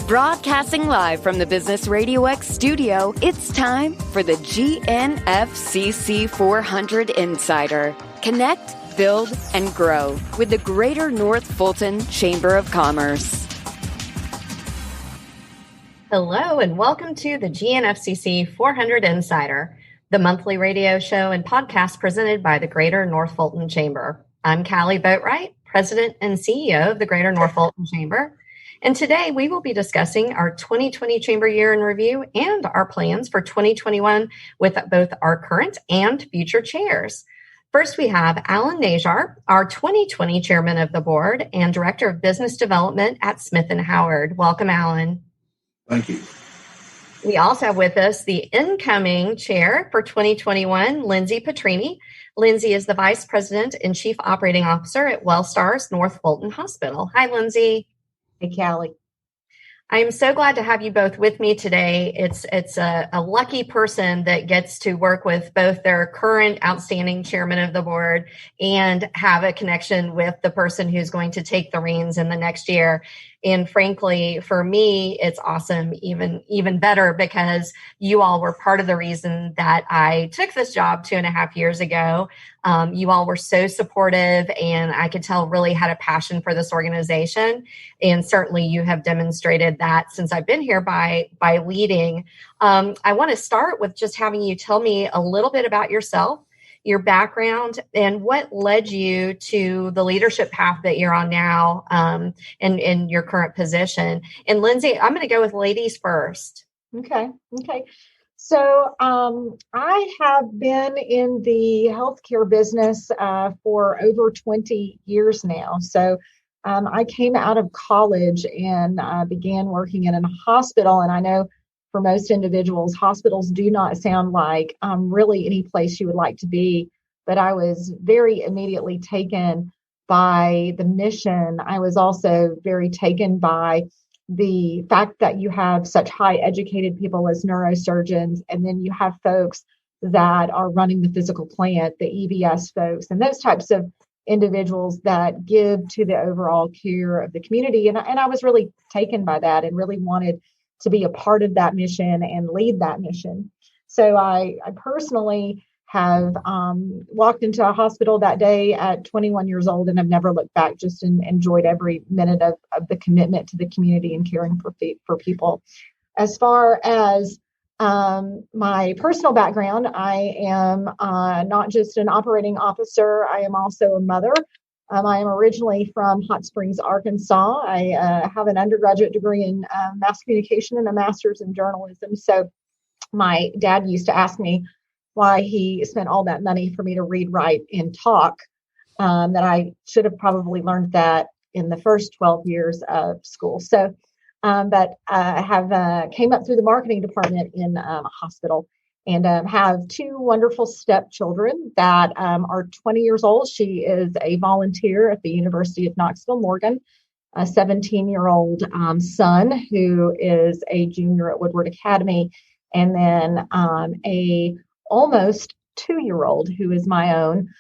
Broadcasting live from the Business RadioX studio, it's time for the GNFCC 400 Insider. Connect, build, and grow with the Greater North Fulton Chamber of Commerce. Hello, and welcome to the GNFCC 400 Insider, the monthly radio show and podcast presented by the Greater North Fulton Chamber. I'm Callie Boatright, President and CEO of the Greater North Fulton Chamber. And today we will be discussing our 2020 Chamber Year in Review and our plans for 2021 with both our current and future chairs. First, we have Alan Najjar, our 2020 Chairman of the Board and Director of Business Development at Smith & Howard. Welcome, Alan. Thank you. We also have with us the incoming Chair for 2021, Lindsey Petrini. Lindsey is the Vice President and Chief Operating Officer at WellStar's North Fulton Hospital. Hi, Lindsey. Hey, Callie. I am so glad to have you both with me today. It's a lucky person that gets to work with both their current outstanding chairman of the board and have a connection with the person who's going to take the reins in the next year. And frankly, for me, it's awesome, even better, because you all were part of the reason that I took this job 2.5 years ago. You all were so supportive, and I could tell really had a passion for this organization. And certainly you have demonstrated that since I've been here by leading. I want to start with just having you tell me a little bit about yourself, your background, and what led you to the leadership path that you're on now, and in your current position. And Lindsey, I'm going to go with ladies first. Okay. So I have been in the healthcare business for over 20 years now. So I came out of college and began working in a hospital. And I know for most individuals, hospitals do not sound like really any place you would like to be. But I was very immediately taken by the mission. I was also very taken by the fact that you have such high educated people as neurosurgeons, and then you have folks that are running the physical plant, the EVS folks, and those types of individuals that give to the overall care of the community. And I was really taken by that and really wanted to be a part of that mission and lead that mission. So I personally have walked into a hospital that day at 21 years old and have never looked back, just enjoyed every minute of the commitment to the community and caring for people. As far as my personal background, I am not just an operating officer, I am also a mother. I am originally from Hot Springs, Arkansas. I have an undergraduate degree in mass communication and a master's in journalism. So my dad used to ask me why he spent all that money for me to read, write, and talk, that I should have probably learned that in the first 12 years of school. So, but I have came up through the marketing department in a hospital and have two wonderful stepchildren that are 20 years old. She is a volunteer at the University of Knoxville, Morgan, a 17-year-old son who is a junior at Woodward Academy, and then a almost 2-year-old who is my own,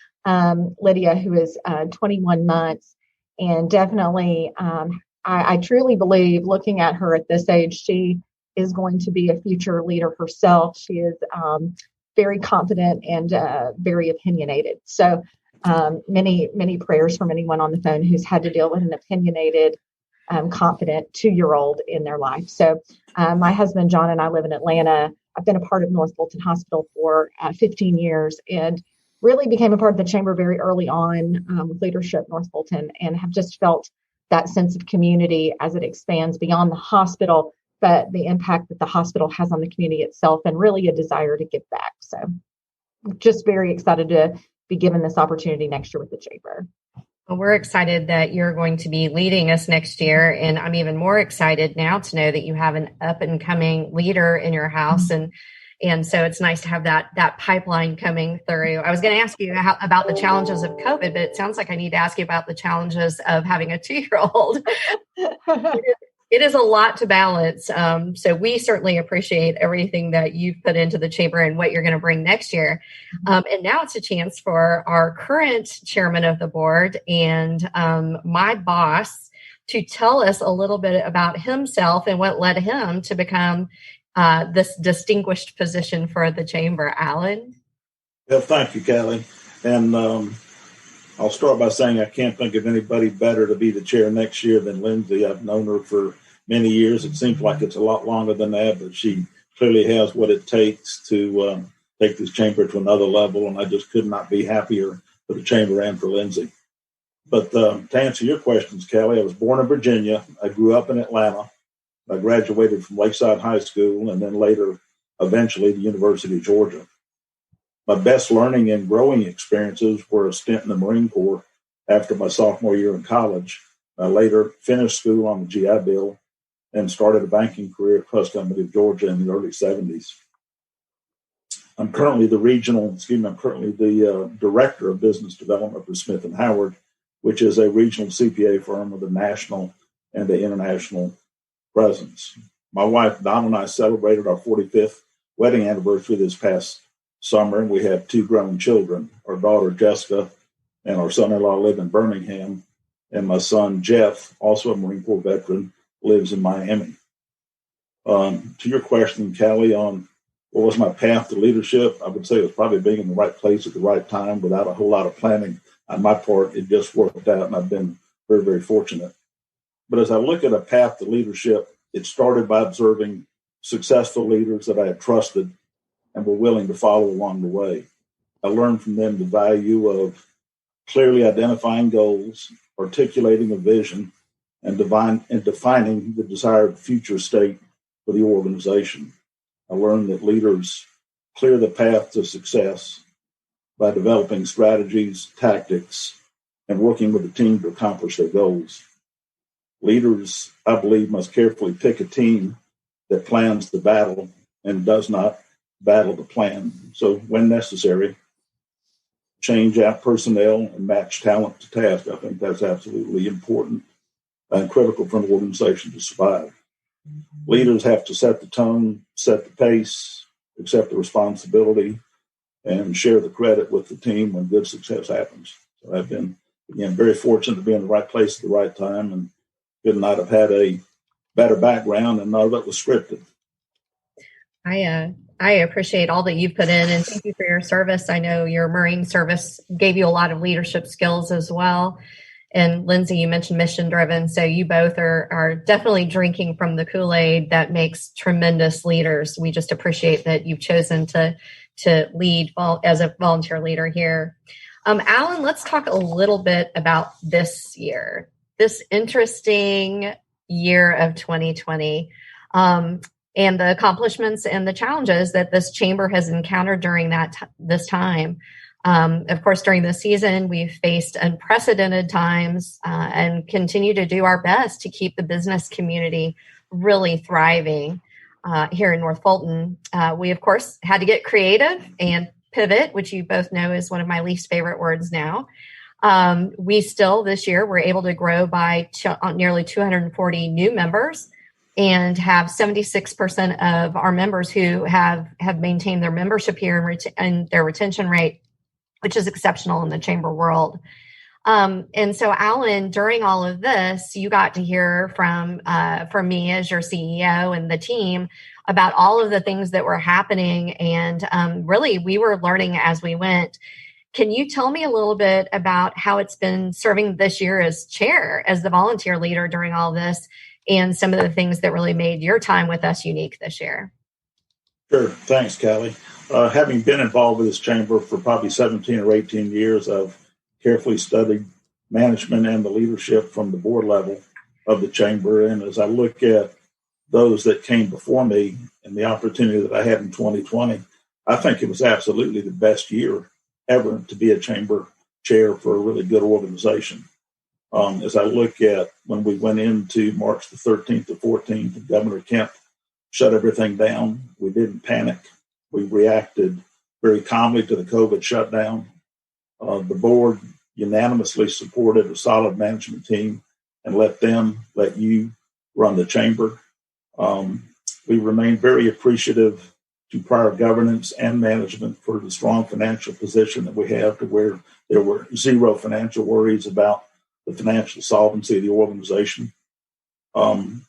Lydia, who is 21 months. And definitely, I truly believe, looking at her at this age, she is going to be a future leader herself. She is very confident and very opinionated. So many prayers from anyone on the phone who's had to deal with an opinionated, confident 2-year-old in their life. So my husband, John, and I live in Atlanta. I've been a part of North Fulton Hospital for 15 years and really became a part of the chamber very early on with leadership North Fulton, and have just felt that sense of community as it expands beyond the hospital, but the impact that the hospital has on the community itself, and really a desire to give back. So just very excited to be given this opportunity next year with the chamber. Well, we're excited that you're going to be leading us next year. And I'm even more excited now to know that you have an up and coming leader in your house. And so it's nice to have that pipeline coming through. I was going to ask you about the challenges of COVID, but it sounds like I need to ask you about the challenges of having a 2-year-old. It is a lot to balance. So we certainly appreciate everything that you've put into the chamber and what you're going to bring next year. And now it's a chance for our current chairman of the board and my boss to tell us a little bit about himself and what led him to become this distinguished position for the Chamber. Alan? Well, thank you, Callie. And I'll start by saying I can't think of anybody better to be the chair next year than Lindsey. I've known her for many years. It seems like it's a lot longer than that, but she clearly has what it takes to take this chamber to another level, and I just could not be happier for the chamber and for Lindsey. But to answer your questions, Callie, I was born in Virginia. I grew up in Atlanta. I graduated from Lakeside High School and then later, eventually, the University of Georgia. My best learning and growing experiences were a stint in the Marine Corps after my sophomore year in college. I later finished school on the GI Bill and started a banking career at Trust Company of Georgia in the early 70s. I'm currently the director of business development for Smith & Howard, which is a regional CPA firm with a national and an international presence. My wife, Donna, and I celebrated our 45th wedding anniversary this past summer, and we have 2 grown children. Our daughter, Jessica, and our son-in-law live in Birmingham, and my son, Jeff, also a Marine Corps veteran, lives in Miami. To your question, Callie, on what was my path to leadership, I would say it was probably being in the right place at the right time without a whole lot of planning on my part. It just worked out, and I've been very, very fortunate. But as I look at a path to leadership, it started by observing successful leaders that I had trusted and were willing to follow along the way. I learned from them the value of clearly identifying goals, articulating a vision, and defining the desired future state for the organization. I learned that leaders clear the path to success by developing strategies, tactics, and working with the team to accomplish their goals. Leaders, I believe, must carefully pick a team that plans the battle and does not battle the plan. So when necessary, change out personnel and match talent to task. I think that's absolutely important and critical for an organization to survive. Leaders have to set the tone, set the pace, accept the responsibility, and share the credit with the team when good success happens. So I've been, again, very fortunate to be in the right place at the right time, and could not have had a better background, and none of it was scripted. I appreciate all that you've put in, and thank you for your service. I know your Marine service gave you a lot of leadership skills as well. And Lindsey, you mentioned mission driven. So you both are definitely drinking from the Kool-Aid that makes tremendous leaders. We just appreciate that you've chosen to lead as a volunteer leader here. Alan, let's talk a little bit about this year, this interesting year of 2020, and the accomplishments and the challenges that this chamber has encountered during this time. Of course, during the season, we've faced unprecedented times and continue to do our best to keep the business community really thriving here in North Fulton. We, of course, had to get creative and pivot, which you both know is one of my least favorite words now. We still, this year, were able to grow by nearly 240 new members and have 76% of our members who have maintained their membership here and their retention rate, which is exceptional in the chamber world. And so, Alan, during all of this, you got to hear from me as your CEO and the team about all of the things that were happening. And really, we were learning as we went. Can you tell me a little bit about how it's been serving this year as chair, as the volunteer leader during all this, and some of the things that really made your time with us unique this year? Sure. Thanks, Callie. Having been involved with this chamber for probably 17 or 18 years, I've carefully studied management and the leadership from the board level of the chamber. And as I look at those that came before me and the opportunity that I had in 2020, I think it was absolutely the best year ever to be a chamber chair for a really good organization. As I look at when we went into March the 13th to 14th, and Governor Kemp shut everything down, we didn't panic. We reacted very calmly to the COVID shutdown. The board unanimously supported a solid management team and let you run the chamber. We remain very appreciative to prior governance and management for the strong financial position that we have, to where there were zero financial worries about the financial solvency of the organization. And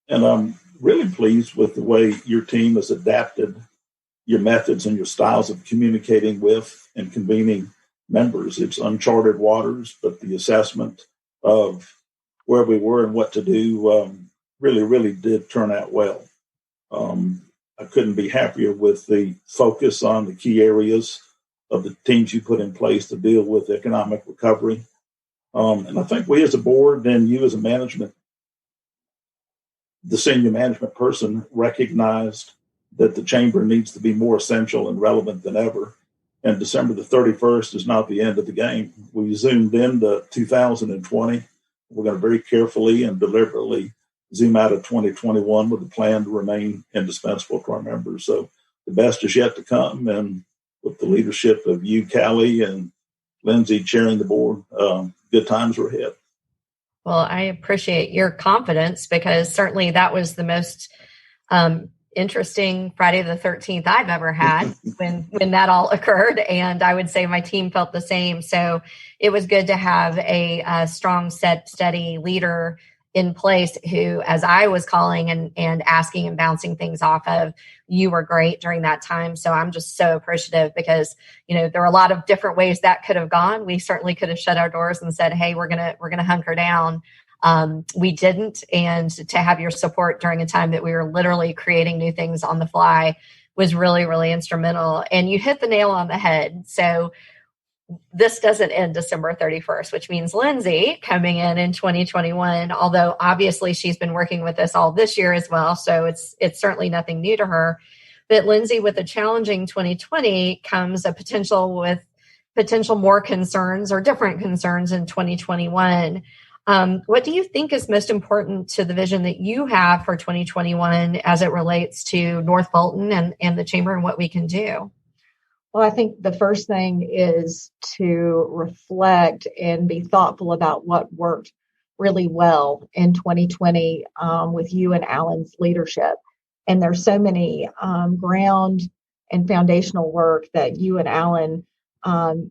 I'm really pleased with the way your team has adapted your methods and your styles of communicating with and convening members. It's uncharted waters, but the assessment of where we were and what to do really did turn out well. I couldn't be happier with the focus on the key areas of the teams you put in place to deal with economic recovery. And I think we as a board and you as a management, the senior management person, recognized that the chamber needs to be more essential and relevant than ever. And December the 31st is not the end of the game. We zoomed into 2020. We're going to very carefully and deliberately zoom out of 2021 with a plan to remain indispensable to our members. So the best is yet to come. And with the leadership of you, Callie, and Lindsey chairing the board, good times are ahead. Well, I appreciate your confidence, because certainly that was the most interesting Friday the 13th I've ever had when that all occurred. And I would say my team felt the same. So it was good to have a strong, steady leader in place who, as I was calling and asking and bouncing things off of, you were great during that time. So I'm just so appreciative, because, there are a lot of different ways that could have gone. We certainly could have shut our doors and said, hey, we're going to hunker down. We didn't. And to have your support during a time that we were literally creating new things on the fly was really instrumental. And you hit the nail on the head. So this doesn't end December 31st, which means Lindsey coming in 2021, although obviously she's been working with us all this year as well. So it's certainly nothing new to her. But Lindsey, with a challenging 2020 comes a potential more concerns or different concerns in 2021. What do you think is most important to the vision that you have for 2021 as it relates to North Bolton and the chamber and what we can do? Well, I think the first thing is to reflect and be thoughtful about what worked really well in 2020 with you and Alan's leadership. And there's so many ground and foundational work that you and Alan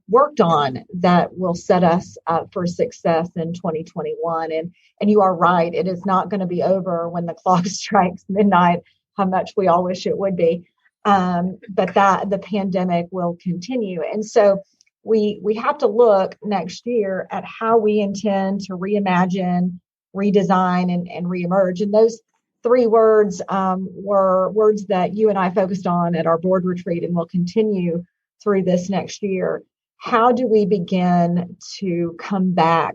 worked on that will set us up for success in 2021. And you are right, it is not going to be over when the clock strikes midnight, how much we all wish it would be. But that the pandemic will continue. And so we have to look next year at how we intend to reimagine, redesign, and reemerge. And those three words were words that you and I focused on at our board retreat and will continue through this next year. How do we begin to come back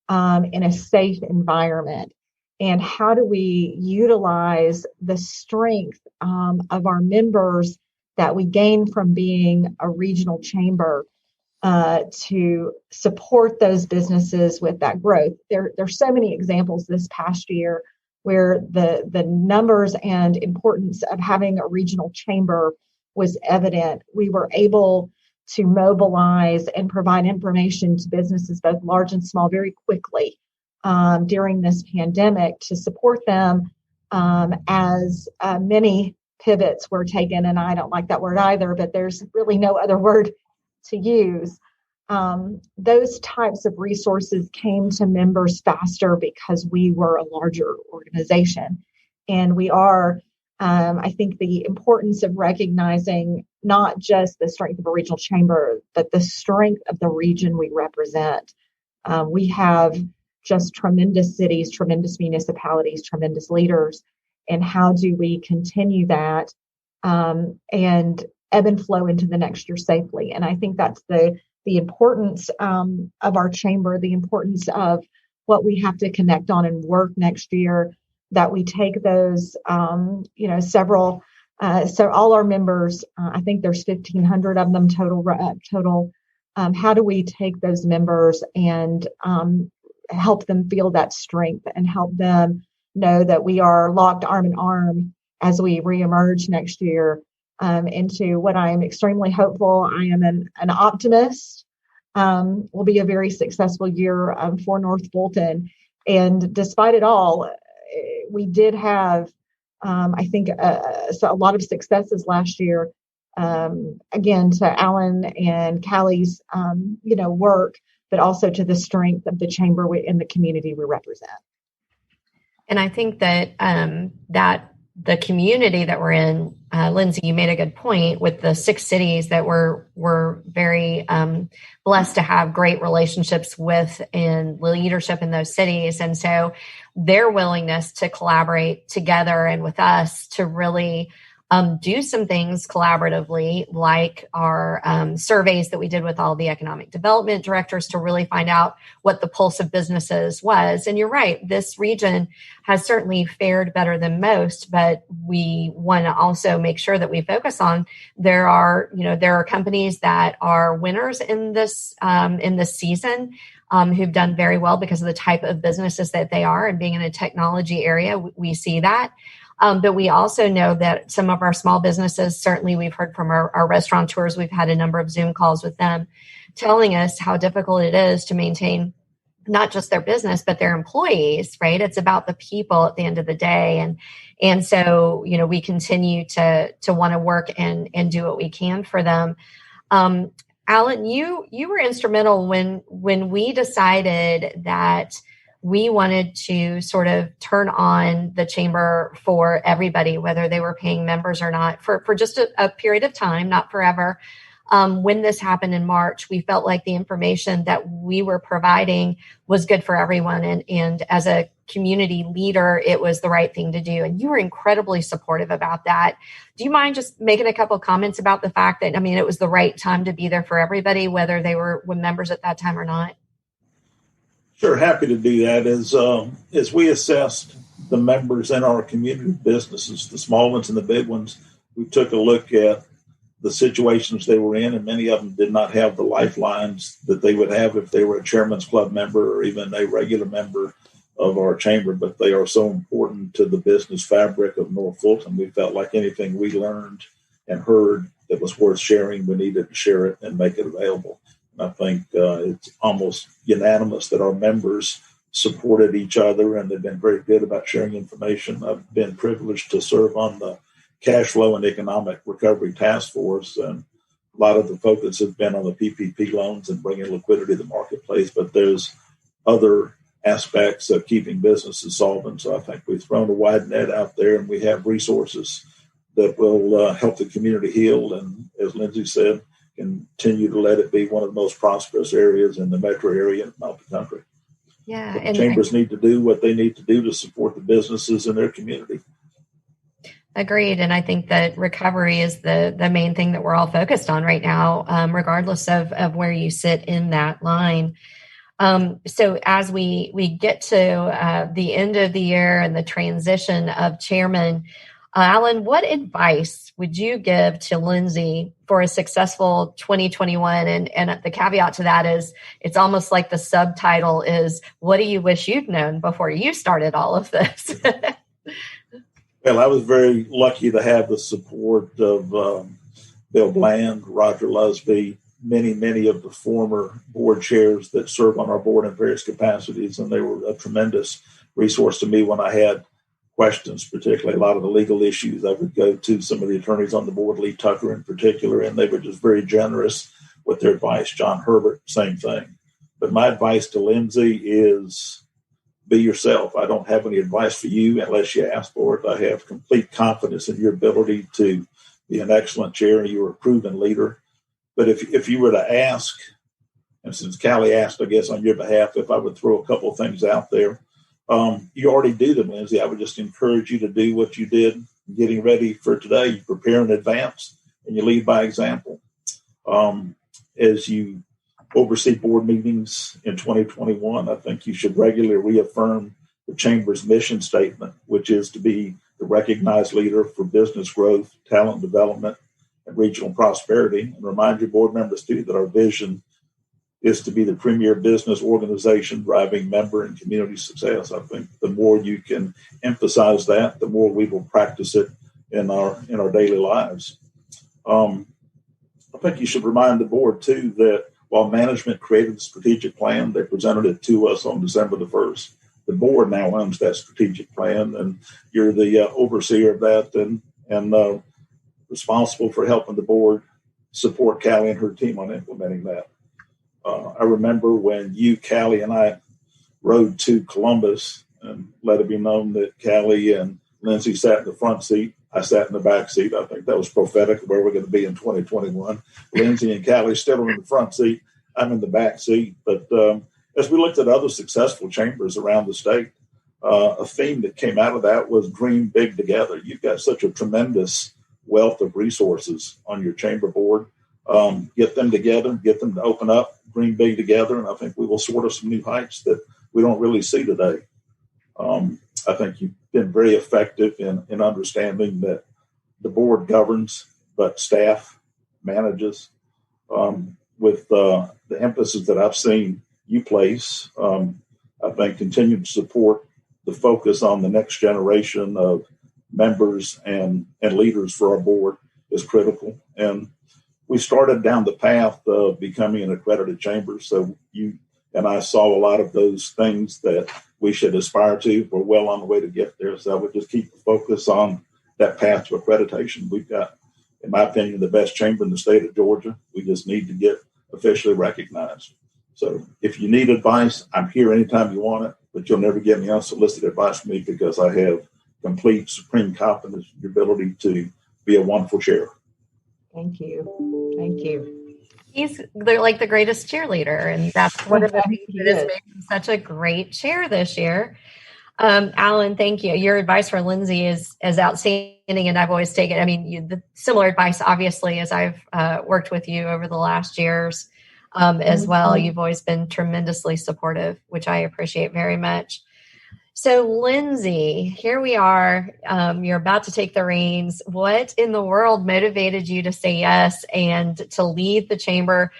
in a safe environment? And how do we utilize the strength of our members that we gain from being a regional chamber to support those businesses with that growth? There's so many examples this past year where the numbers and importance of having a regional chamber was evident. We were able to mobilize and provide information to businesses, both large and small, very quickly during this pandemic to support them as many pivots were taken. And I don't like that word either, but there's really no other word to use. Those types of resources came to members faster because we were a larger organization. And we are, I think, the importance of recognizing not just the strength of a regional chamber, but the strength of the region we represent. We have just tremendous cities, tremendous municipalities, tremendous leaders. And how do we continue that and ebb and flow into the next year safely? And I think that's the importance of our chamber, the importance of what we have to connect on and work next year, that we take those, several, so all our members, I think there's 1,500 of them total. How do we take those members and help them feel that strength and help them know that we are locked arm in arm as we reemerge next year into what I am extremely hopeful. I am an optimist. Will be a very successful year for North Bolton. And despite it all, we did have, I think, a lot of successes last year. Again, to Alan and Callie's, work, but also to the strength of the chamber and the community we represent. And I think that that the community that we're in, Lindsey, you made a good point with the 6 cities that we're very blessed to have great relationships with in leadership in those cities. And so their willingness to collaborate together and with us to really do some things collaboratively, like our surveys that we did with all the economic development directors to really find out what the pulse of businesses was. And you're right, this region has certainly fared better than most, but we want to also make sure that we focus on there are companies that are winners in this season. Who've done very well because of the type of businesses that they are, and being in a technology area, we see that. But we also know that some of our small businesses, certainly we've heard from our restaurateurs, we've had a number of Zoom calls with them telling us how difficult it is to maintain not just their business, but their employees, right? It's about the people at the end of the day. And so, we continue to want to work and do what we can for them. Alan, you were instrumental when we decided that we wanted to sort of turn on the chamber for everybody, whether they were paying members or not, for just a period of time, not forever. When this happened in March, we felt like the information that we were providing was good for everyone. And as a community leader, it was the right thing to do. And you were incredibly supportive about that. Do you mind just making a couple of comments about the fact that, it was the right time to be there for everybody, whether they were members at that time or not? Sure, happy to do that. As we assessed the members in our community businesses, the small ones and the big ones, we took a look at the situations they were in, and many of them did not have the lifelines that they would have if they were a Chairman's Club member or even a regular member of our chamber, but they are so important to the business fabric of North Fulton. We felt like anything we learned and heard that was worth sharing, we needed to share it and make it available. And I think it's almost unanimous that our members supported each other, and they've been very good about sharing information. I've been privileged to serve on the Cash Flow and Economic Recovery Task Force, and a lot of the focus has been on the PPP loans and bringing liquidity to the marketplace, but there's other aspects of keeping businesses solvent. So I think we've thrown a wide net out there, and we have resources that will help the community heal, and as Lindsey said, continue to let it be one of the most prosperous areas in the metro area and not the country. Yeah, but the chambers need to do what they need to do to support the businesses in their community. Agreed. And I think that recovery is the main thing that we're all focused on right now, regardless of where you sit in that line. So as we get to the end of the year and the transition of chairman, Alan, what advice would you give to Lindsey for a successful 2021? And the caveat to that is it's almost like the subtitle is, what do you wish you'd known before you started all of this? Well, I was very lucky to have the support of Bill Bland, Roger Lusby, many of the former board chairs that serve on our board in various capacities, and they were a tremendous resource to me when I had questions, particularly a lot of the legal issues. I would go to some of the attorneys on the board, Lee Tucker in particular, and they were just very generous with their advice. John Herbert, same thing. But my advice to Lindsey is be yourself. I don't have any advice for you unless you ask for it. I have complete confidence in your ability to be an excellent chair, and you're a proven leader. But if you were to ask, and since Callie asked, I guess, on your behalf, if I would throw a couple of things out there, you already do them, Lindsey. I would just encourage you to do what you did getting ready for today. You prepare in advance and you lead by example. As you oversee board meetings in 2021, I think you should regularly reaffirm the Chamber's mission statement, which is to be the recognized leader for business growth, talent development, and regional prosperity. And remind your board members, too, that our vision is to be the premier business organization driving member and community success. I think the more you can emphasize that, the more we will practice it in our daily lives. I think you should remind the board, too, that while management created the strategic plan, they presented it to us on December the 1st. The board now owns that strategic plan, and you're the overseer of that and responsible for helping the board support Callie and her team on implementing that. I remember when you, Callie, and I rode to Columbus and let it be known that Callie and Lindsey sat in the front seat. I sat in the back seat. I think that was prophetic of where we're going to be in 2021. Lindsey and Callie still in the front seat. I'm in the back seat. But as we looked at other successful chambers around the state, a theme that came out of that was dream big together. You've got such a tremendous wealth of resources on your chamber board. Get them together, get them to open up, dream big together, and I think we will soar to some new heights that we don't really see today. I think you've been very effective in understanding that the board governs, but staff manages. With the emphasis that I've seen you place, I think continue to support the focus on the next generation of members and leaders for our board is critical. And we started down the path of becoming an accredited chamber. So you and I saw a lot of those things that we should aspire to. We're well on the way to get there. So I would just keep the focus on that path to accreditation. We've got, in my opinion, the best chamber in the state of Georgia. We just need to get officially recognized. So if you need advice, I'm here anytime you want it, but you'll never get any unsolicited advice from me because I have complete supreme confidence in your ability to be a wonderful chair. Thank you. Thank you. They're like the greatest cheerleader, and that's one of the things that has made him such a great chair this year. Alan, thank you. Your advice for Lindsey is outstanding, and I've always taken, the similar advice, obviously, as I've worked with you over the last years as well. You've always been tremendously supportive, which I appreciate very much. So, Lindsey, here we are. You're about to take the reins. What in the world motivated you to say yes and to lead the chamber?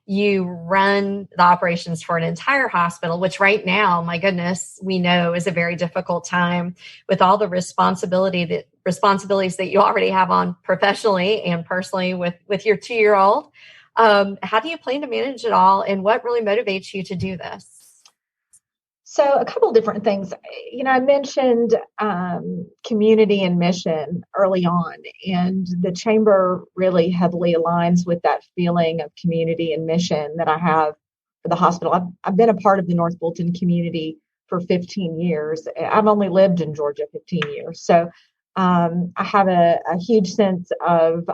You run the operations for an entire hospital, which right now, my goodness, we know is a very difficult time with all the responsibilities that you already have on professionally and personally with your 2-year-old. How do you plan to manage it all, and what really motivates you to do this? So a couple different things. I mentioned community and mission early on, and the chamber really heavily aligns with that feeling of community and mission that I have for the hospital. I've been a part of the North Bolton community for 15 years. I've only lived in Georgia 15 years. So I have a huge sense of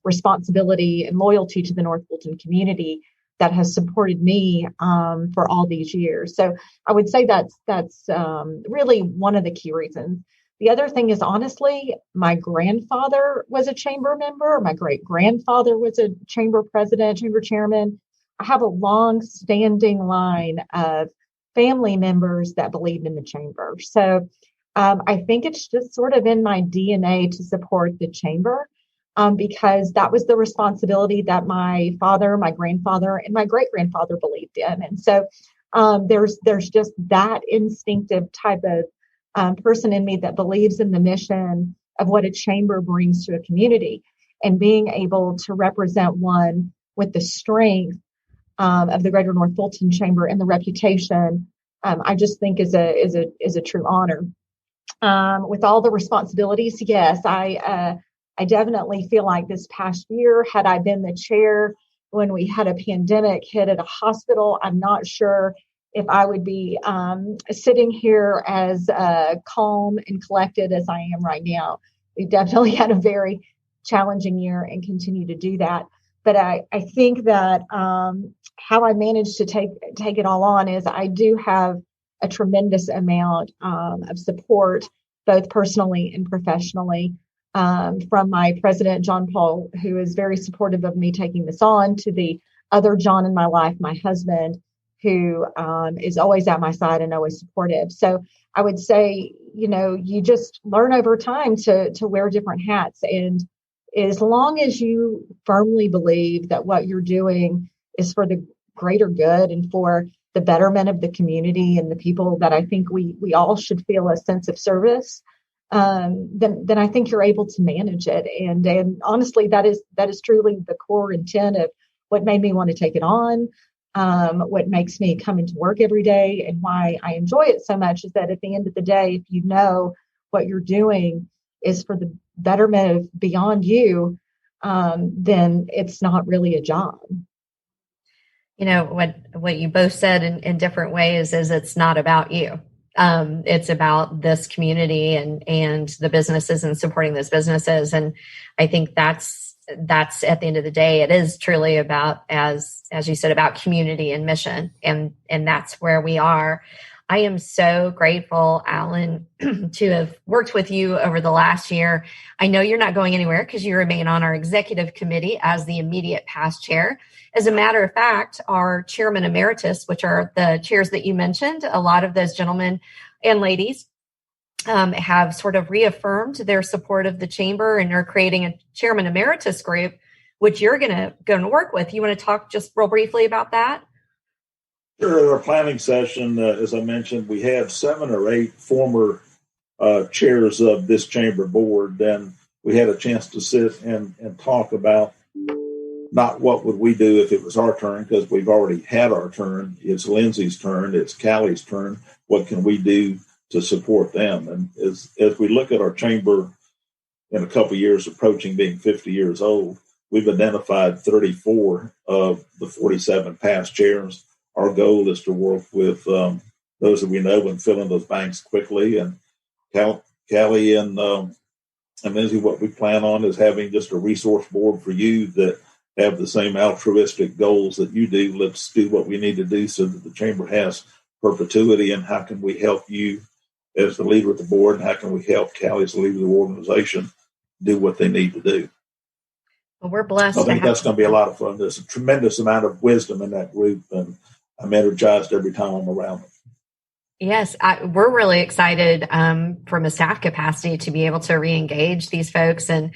responsibility and loyalty to the North Bolton community that has supported me for all these years. So I would say that's really one of the key reasons. The other thing is, honestly, my grandfather was a chamber member. My great-grandfather was a chamber president, chamber chairman. I have a long-standing line of family members that believed in the chamber. So I think it's just sort of in my DNA to support the chamber. Because that was the responsibility that my father, my grandfather, and my great-grandfather believed in. And so there's just that instinctive type of person in me that believes in the mission of what a chamber brings to a community, and being able to represent one with the strength of the Greater North Bolton Chamber and the reputation, I just think is a true honor. With all the responsibilities, yes, I definitely feel like this past year, had I been the chair when we had a pandemic hit at a hospital, I'm not sure if I would be sitting here as calm and collected as I am right now. We definitely had a very challenging year and continue to do that. But I think that how I managed to take it all on is I do have a tremendous amount of support, both personally and professionally. From my president, John Paul, who is very supportive of me taking this on, to the other John in my life, my husband, who is always at my side and always supportive. So I would say, you just learn over time to wear different hats. And as long as you firmly believe that what you're doing is for the greater good and for the betterment of the community and the people that I think we all should feel a sense of service, then I think you're able to manage it. And honestly, that is truly the core intent of what made me want to take it on, what makes me come into work every day, and why I enjoy it so much is that at the end of the day, if you know what you're doing is for the betterment of beyond you, then it's not really a job. What you both said in different ways is it's not about you. It's about this community and the businesses and supporting those businesses. And I think that's at the end of the day, it is truly about, as you said, about community and mission. And that's where we are. I am so grateful, Alan, to have worked with you over the last year. I know you're not going anywhere because you remain on our executive committee as the immediate past chair. As a matter of fact, our chairman emeritus, which are the chairs that you mentioned, a lot of those gentlemen and ladies have sort of reaffirmed their support of the chamber and are creating a chairman emeritus group, which you're going to work with. You want to talk just real briefly about that? Sure. Our planning session, as I mentioned, we had 7 or 8 former chairs of this chamber board. Then we had a chance to sit and talk about not what would we do if it was our turn, because we've already had our turn. It's Lindsey's turn. It's Callie's turn. What can we do to support them? And as we look at our chamber in a couple of years approaching being 50 years old, we've identified 34 of the 47 past chairs. Our goal is to work with those that we know and fill in those banks quickly. And Callie and Lindsey, what we plan on is having just a resource board for you that have the same altruistic goals that you do. Let's do what we need to do so that the chamber has perpetuity. And how can we help you as the leader of the board? And how can we help Callie as the leader of the organization do what they need to do? Well, we're blessed. I think that's going to be a lot of fun. There's a tremendous amount of wisdom in that group, and I'm energized every time I'm around them. Yes, we're really excited from a staff capacity to be able to re-engage these folks. And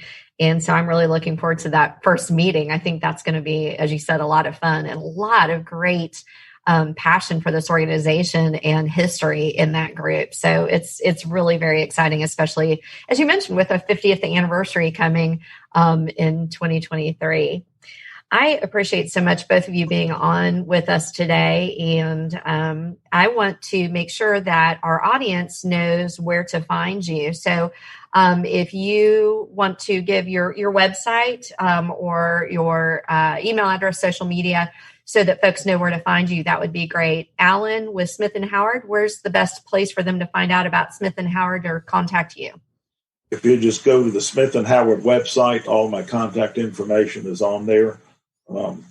so I'm really looking forward to that first meeting. I think that's going to be, as you said, a lot of fun and a lot of great passion for this organization and history in that group. So it's really very exciting, especially, as you mentioned, with a 50th anniversary coming in 2023. I appreciate so much both of you being on with us today. And I want to make sure that our audience knows where to find you. So if you want to give your website or your email address, social media, so that folks know where to find you, that would be great. Alan, with Smith & Howard, where's the best place for them to find out about Smith & Howard or contact you? If you just go to the Smith & Howard website, all my contact information is on there.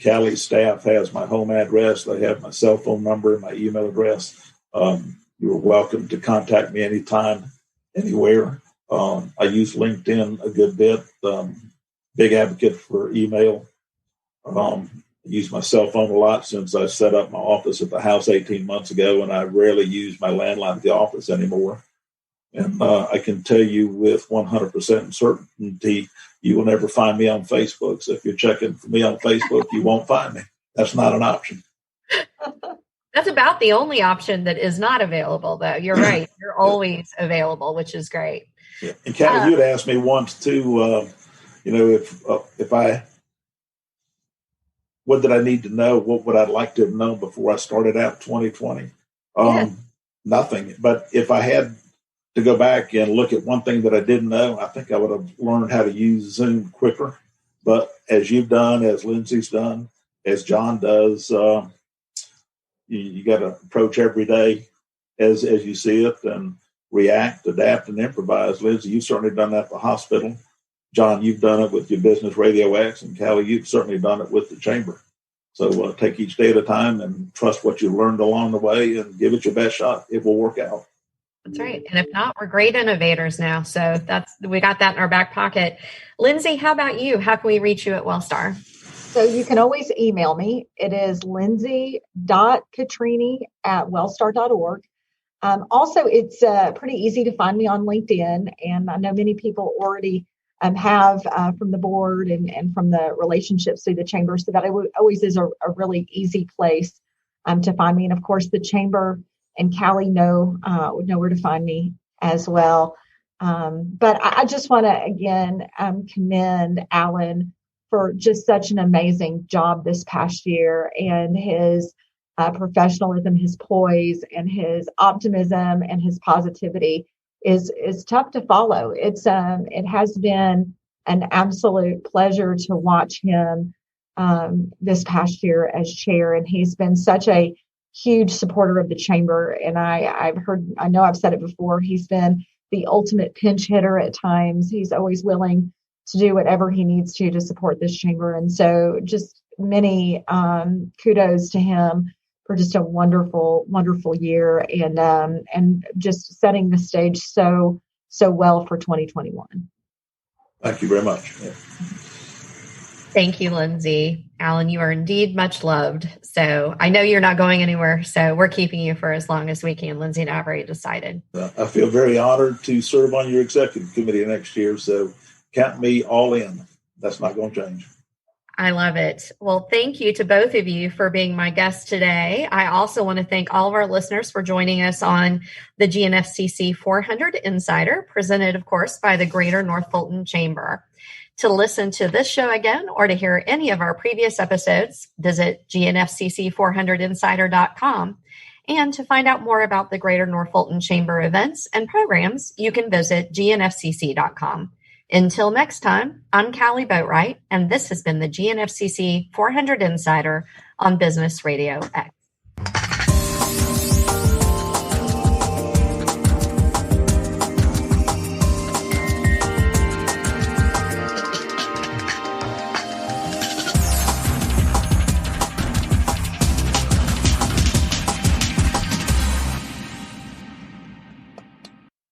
Callie's staff has my home address. They have my cell phone number, my email address. You're welcome to contact me anytime, anywhere. I use LinkedIn a good bit. Big advocate for email. I use my cell phone a lot since I set up my office at the house 18 months ago, and I rarely use my landline at the office anymore. And I can tell you with 100% certainty, you will never find me on Facebook. So if you're checking for me on Facebook, you won't find me. That's not an option. That's about the only option that is not available, though. You're right. You're always available, which is great. Yeah. And Callie, you'd asked me once too, if I, what did I need to know? What would I like to have known before I started out 2020? Nothing. But if I had to go back and look at one thing that I didn't know, I think I would have learned how to use Zoom quicker. But as you've done, as Lindsey's done, as John does, you got to approach every day as you see it and react, adapt, and improvise. Lindsey, you've certainly done that at the hospital. John, you've done it with your Business RadioX, and Callie, you've certainly done it with the chamber. So take each day at a time and trust what you learned along the way and give it your best shot. It will work out. That's right. And if not, we're great innovators now. So we got that in our back pocket. Lindsey, how about you? How can we reach you at Wellstar? So you can always email me. It is lindsey.petrini@wellstar.org. Also, it's pretty easy to find me on LinkedIn. And I know many people already have from the board and from the relationships through the chamber. So that always is a really easy place to find me. And of course, the chamber and Callie know where to find me as well. But I just want to, again, commend Alan for just such an amazing job this past year, and his professionalism, his poise, and his optimism and his positivity is tough to follow. It has been an absolute pleasure to watch him this past year as chair, and he's been such a huge supporter of the chamber. And I know I've said it before, he's been the ultimate pinch hitter at times. He's always willing to do whatever he needs to support this chamber. And so just many kudos to him for just a wonderful, wonderful year, and just setting the stage so well for 2021. Thank you very much. Yeah. Thank you, Lindsey. Alan, you are indeed much loved. So I know you're not going anywhere, so we're keeping you for as long as we can. Lindsey and I have already decided. I feel very honored to serve on your executive committee next year, so count me all in. That's not going to change. I love it. Well, thank you to both of you for being my guests today. I also want to thank all of our listeners for joining us on the GNFCC 400 Insider, presented, of course, by the Greater North Fulton Chamber. To listen to this show again or to hear any of our previous episodes, visit GNFCC400insider.com. And to find out more about the Greater North Fulton Chamber events and programs, you can visit GNFCC.com. Until next time, I'm Callie Boatright, and this has been the GNFCC 400 Insider on Business Radio X.